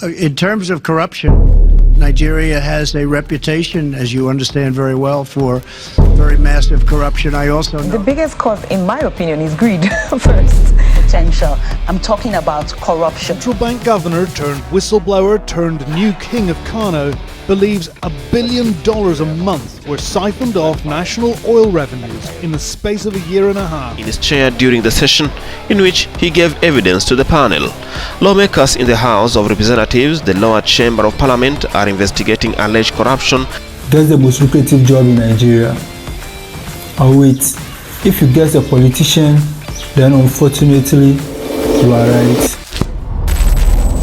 In terms of corruption, Nigeria has a reputation, as you understand very well, for very massive corruption. I also know the biggest cause, in my opinion, is greed first. Potential. I'm talking about corruption. Central bank governor turned whistleblower turned new king of Kano believes $1 billion a month were siphoned off national oil revenues in the space of a year and a half. In his chair during the session in which he gave evidence to the panel, lawmakers in the House of Representatives, the lower chamber of parliament, are investigating alleged corruption. That's the most lucrative job in Nigeria. Oh wait, if you guess a politician, then unfortunately, you are right.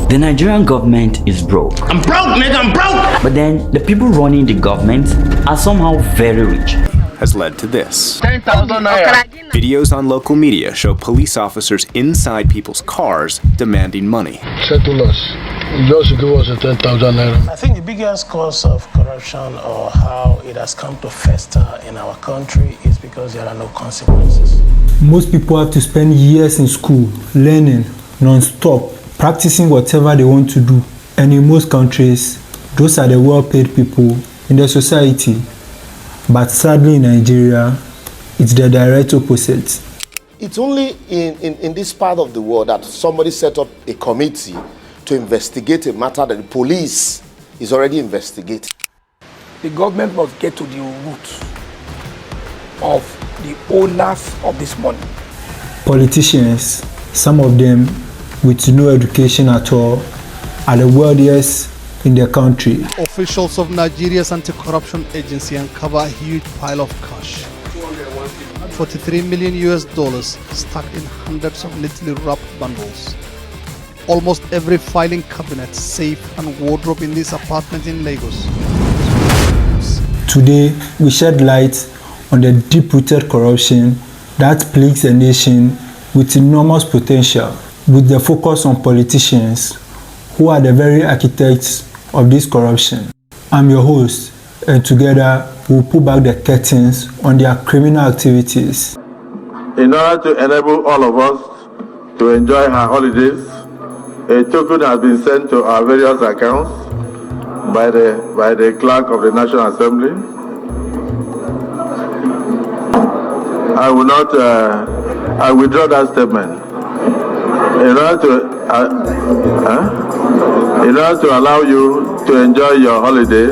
The Nigerian government is broke. I'm broke, nigga, I'm broke! But then the people running the government are somehow very rich. Has led to this. 10,000 naira. Videos on local media show police officers inside people's cars demanding money. Settle us. Just give us a 10,000 naira. I think the biggest cause of corruption, or how it has come to fester in our country, is because there are no consequences. Most people have to spend years in school, learning non-stop, practicing whatever they want to do. And in most countries, those are the well-paid people in the society. But sadly in Nigeria, it's the direct opposite. It's only in this part of the world that somebody set up a committee to investigate a matter that the police is already investigating. The government must get to the root of the owners of this money. Politicians, some of them with no education at all, are the wealthiest in their country. Officials of Nigeria's anti-corruption agency uncover a huge pile of cash. $43 million stuck in hundreds of neatly wrapped bundles. Almost every filing cabinet, safe and wardrobe in this apartment in Lagos. Today, we shed light on the deep-rooted corruption that plagues a nation with enormous potential, with the focus on politicians who are the very architects of this corruption. I'm your host, and together we'll pull back the curtains on their criminal activities. In order to enable all of us to enjoy our holidays, a token has been sent to our various accounts by the clerk of the National Assembly. I withdraw that statement. In order to allow you to enjoy your holiday,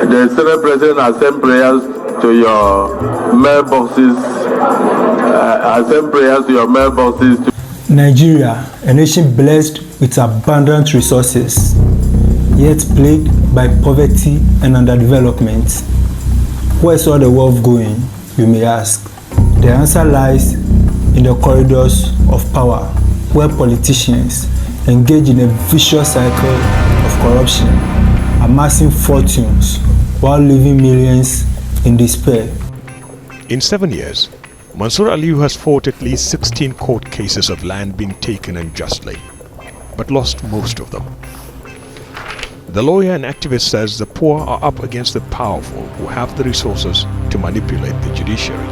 the Senate President has sent prayers to your mailboxes. Nigeria, a nation blessed with abundant resources, yet plagued by poverty and underdevelopment. Where is all the wealth going, you may ask? The answer lies in the corridors of power, where politicians engage in a vicious cycle of corruption, amassing fortunes while leaving millions in despair. In 7 years, Mansour Aliyu has fought at least 16 court cases of land being taken unjustly, but lost most of them. The lawyer and activist says the poor are up against the powerful who have the resources to manipulate the judiciary.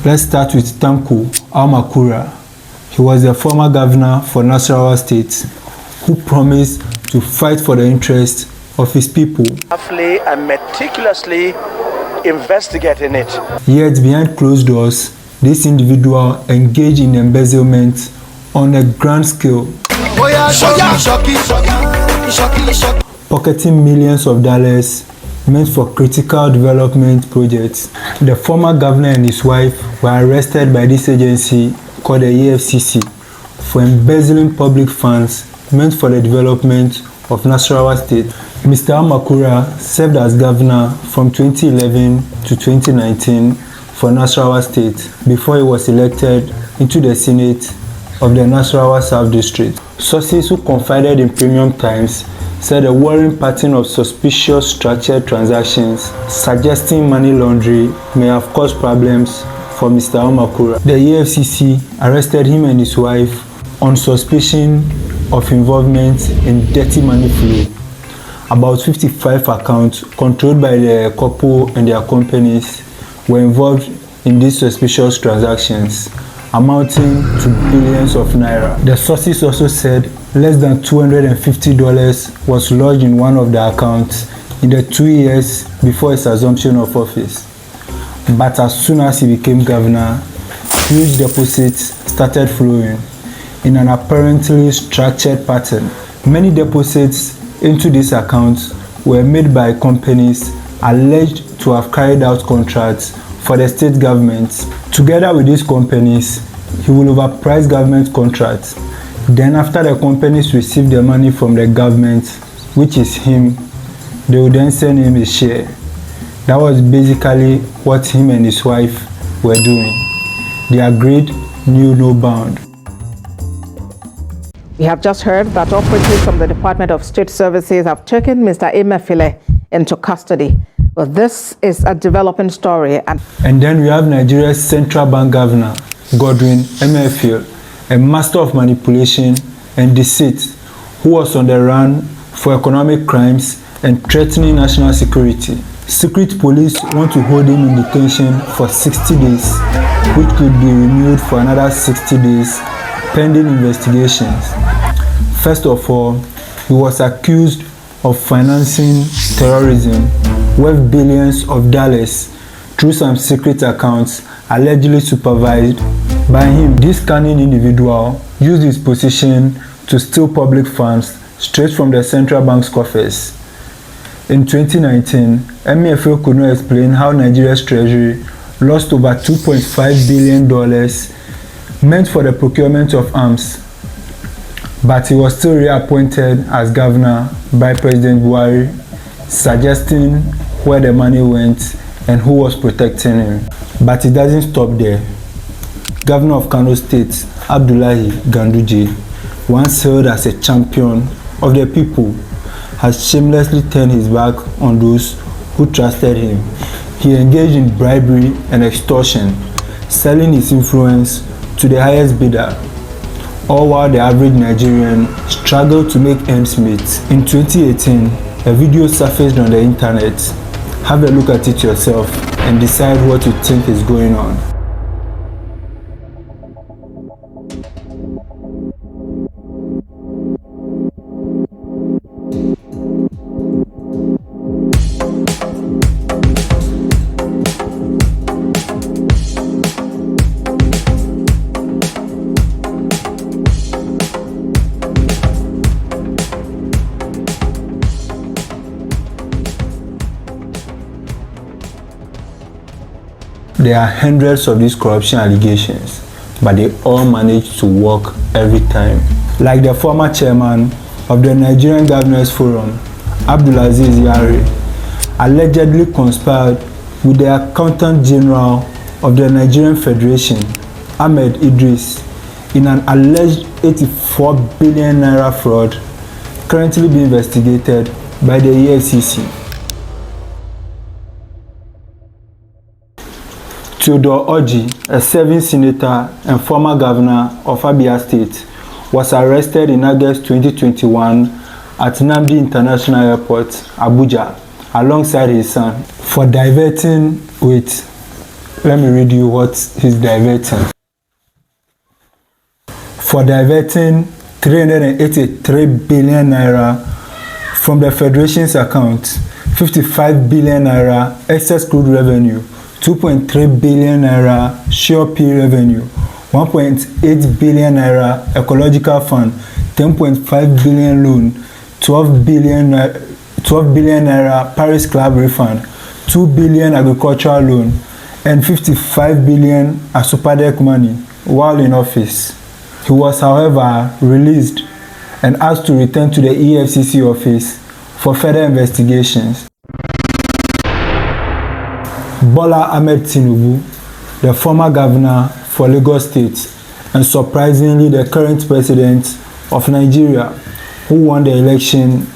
Let's start with Tanko Almakura. He was the former governor for Nasarawa State who promised to fight for the interests of his people. Carefully and meticulously investigating it. Yet behind closed doors, this individual engaged in embezzlement on a grand scale, pocketing millions of dollars meant for critical development projects. The former governor and his wife were arrested by this agency called the EFCC for embezzling public funds meant for the development of Nasarawa State. Mr. Almakura served as governor from 2011 to 2019 for Nasarawa State before he was elected into the Senate of the Nasarawa South District. Sources who confided in Premium Times said a worrying pattern of suspicious structured transactions suggesting money laundering may have caused problems for Mr. Almakura. The EFCC arrested him and his wife on suspicion of involvement in dirty money flow. about 55 accounts controlled by the couple and their companies were involved in these suspicious transactions, amounting to billions of naira. The sources also said less than $250 was lodged in one of the accounts in the 2 years before his assumption of office. But as soon as he became governor, huge deposits started flowing in an apparently structured pattern. Many deposits into these accounts were made by companies alleged to have carried out contracts for the state governments. Together with these companies, he will overprice government contracts. Then after the companies receive the money from the government, which is him, they will then send him a share. That was basically what him and his wife were doing. Their greed knew no bound. We have just heard that operatives from the Department of State Services have taken Mr. Emefiele into custody. Well, this is a developing story. And then we have Nigeria's central bank governor, Godwin Emefiele, a master of manipulation and deceit, who was on the run for economic crimes and threatening national security. Secret police want to hold him in detention for 60 days, which could be renewed for another 60 days, pending investigations. First of all, he was accused of financing terrorism worth billions of dollars through some secret accounts allegedly supervised by him. This cunning individual used his position to steal public funds straight from the central bank's coffers. In 2019, Emefiele could not explain how Nigeria's treasury lost over $2.5 billion meant for the procurement of arms. But he was still reappointed as governor by President Buhari, suggesting where the money went and who was protecting him. But it doesn't stop there. Governor of Kano State, Abdullahi Ganduje, once hailed as a champion of the people, has shamelessly turned his back on those who trusted him. He engaged in bribery and extortion, selling his influence to the highest bidder, all while the average Nigerian struggled to make ends meet. In 2018, a video surfaced on the internet. Have a look at it yourself and decide what you think is going on. There are hundreds of these corruption allegations, but they all manage to work every time. Like the former chairman of the Nigerian Governors Forum, Abdulaziz Yari, allegedly conspired with the Accountant General of the Nigerian Federation, Ahmed Idris, in an alleged 84 billion naira fraud currently being investigated by the EFCC. Theodore Orji, a serving senator and former governor of Abia State, was arrested in August 2021 at Nnamdi International Airport, Abuja, alongside his son, for diverting with, let me read you what he's diverting. For diverting 383 billion naira from the Federation's account, 55 billion naira excess crude revenue, 2.3 billion naira sure P revenue, 1.8 billion naira ecological fund, 10.5 billion loan, 12 billion naira Paris Club refund, 2 billion agricultural loan, and 55 billion as Superdeck money while in office. He was, however, released and asked to return to the EFCC office for further investigations. Bola Ahmed Tinubu, the former governor for Lagos State and surprisingly the current president of Nigeria, who won the election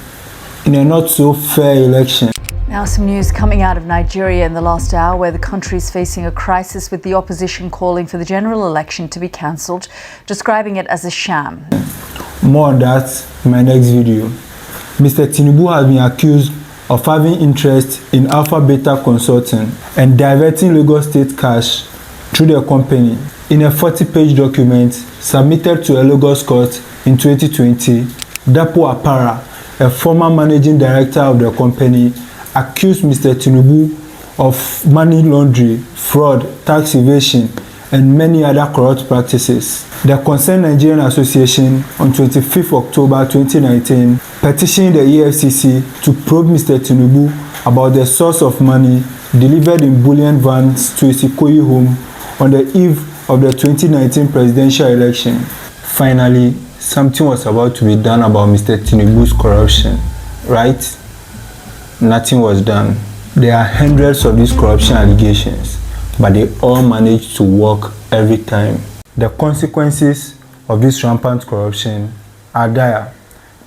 in a not so fair election. Now some news coming out of Nigeria in the last hour, where the country is facing a crisis with the opposition calling for the general election to be cancelled, describing it as a sham. More on that in my next video. Mr. Tinubu has been accused of having interest in Alpha Beta Consulting and diverting Lagos State cash through the company. In a 40-page document submitted to a Lagos court in 2020, Dapo Apara, a former managing director of the company, accused Mr. Tinubu of money laundering, fraud, tax evasion, and many other corrupt practices. The Concerned Nigerian Association on 25 October 2019 petitioned the EFCC to probe Mr. Tinubu about the source of money delivered in bullion vans to his Ikoyi home on the eve of the 2019 presidential election. Finally, something was about to be done about Mr. Tinubu's corruption, right? Nothing was done. There are hundreds of these corruption allegations, but they all manage to work every time. The consequences of this rampant corruption are dire.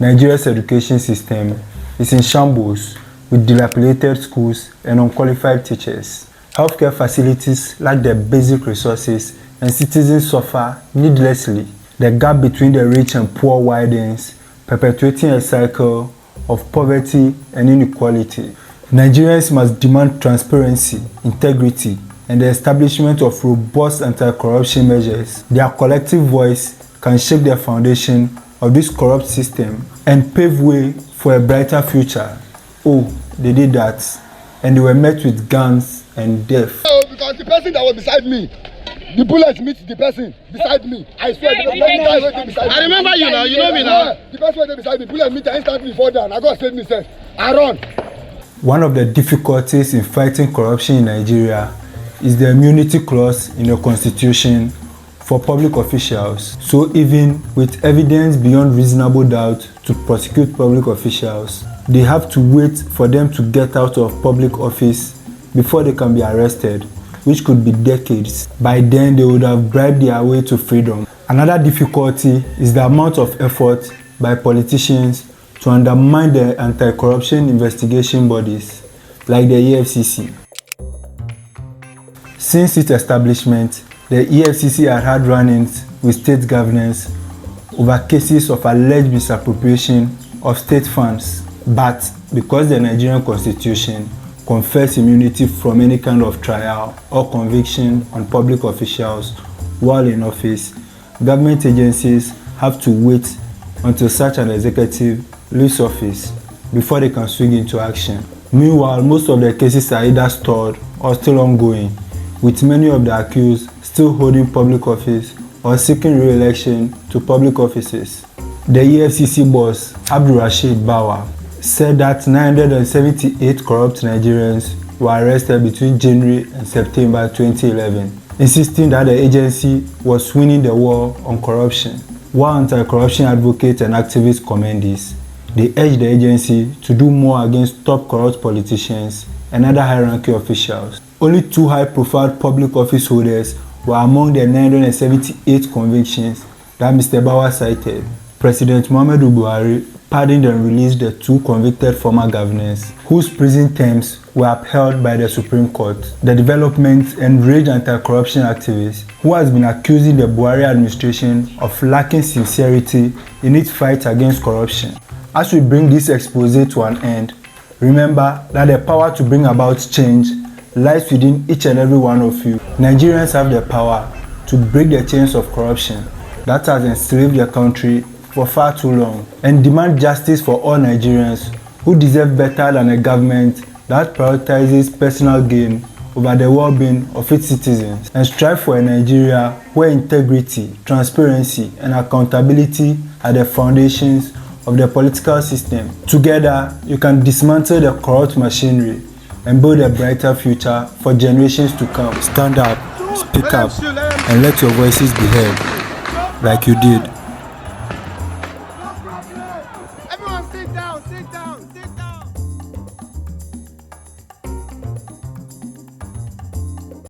Nigeria's education system is in shambles with dilapidated schools and unqualified teachers. Healthcare facilities lack the basic resources and citizens suffer needlessly. The gap between the rich and poor widens, perpetuating a cycle of poverty and inequality. Nigerians must demand transparency, integrity, and the establishment of robust anti-corruption measures. Their collective voice can shake the foundation of this corrupt system and pave way for a brighter future. Oh, they did that, and they were met with guns and death. Because the person that was beside me, the bullet meets the person beside me. I swear, the guy waiting beside me. I remember you now, you know me now. The person waiting beside me, bullet meet instantly fall down. I got to save myself. I run. One of the difficulties in fighting corruption in Nigeria is the immunity clause in the constitution for public officials. So even with evidence beyond reasonable doubt to prosecute public officials, they have to wait for them to get out of public office before they can be arrested, which could be decades. By then, they would have bribed their way to freedom. Another difficulty is the amount of effort by politicians to undermine the anti-corruption investigation bodies, like the EFCC. Since its establishment, the EFCC had run-ins with state governors over cases of alleged misappropriation of state funds. But because the Nigerian Constitution confers immunity from any kind of trial or conviction on public officials while in office, government agencies have to wait until such an executive leaves office before they can swing into action. Meanwhile, most of the cases are either stalled or still ongoing, with many of the accused still holding public office or seeking re-election to public offices. The EFCC boss, Abdul Rashid Bawa, said that 978 corrupt Nigerians were arrested between January and September 2011, insisting that the agency was winning the war on corruption. While anti-corruption advocates and activists commend this, they urge the agency to do more against top corrupt politicians and other high-ranking officials. Only 2 high-profile public office holders were among the 978 convictions that Mr. Bawa cited. President Muhammadu Buhari pardoned and released the 2 convicted former governors, whose prison terms were upheld by the Supreme Court. The development enraged anti-corruption activists who has been accusing the Buhari administration of lacking sincerity in its fight against corruption. As we bring this expose to an end, remember that the power to bring about change lies within each and every one of you. Nigerians have the power to break the chains of corruption that has enslaved the country for far too long, and demand justice for all Nigerians who deserve better than a government that prioritizes personal gain over the well-being of its citizens, and strive for a Nigeria where integrity, transparency, and accountability are the foundations of the political system. Together, you can dismantle the corrupt machinery and build a brighter future for generations to come. Stand up, speak up, and let your voices be heard, like you did. Everyone sit down, sit down, sit down.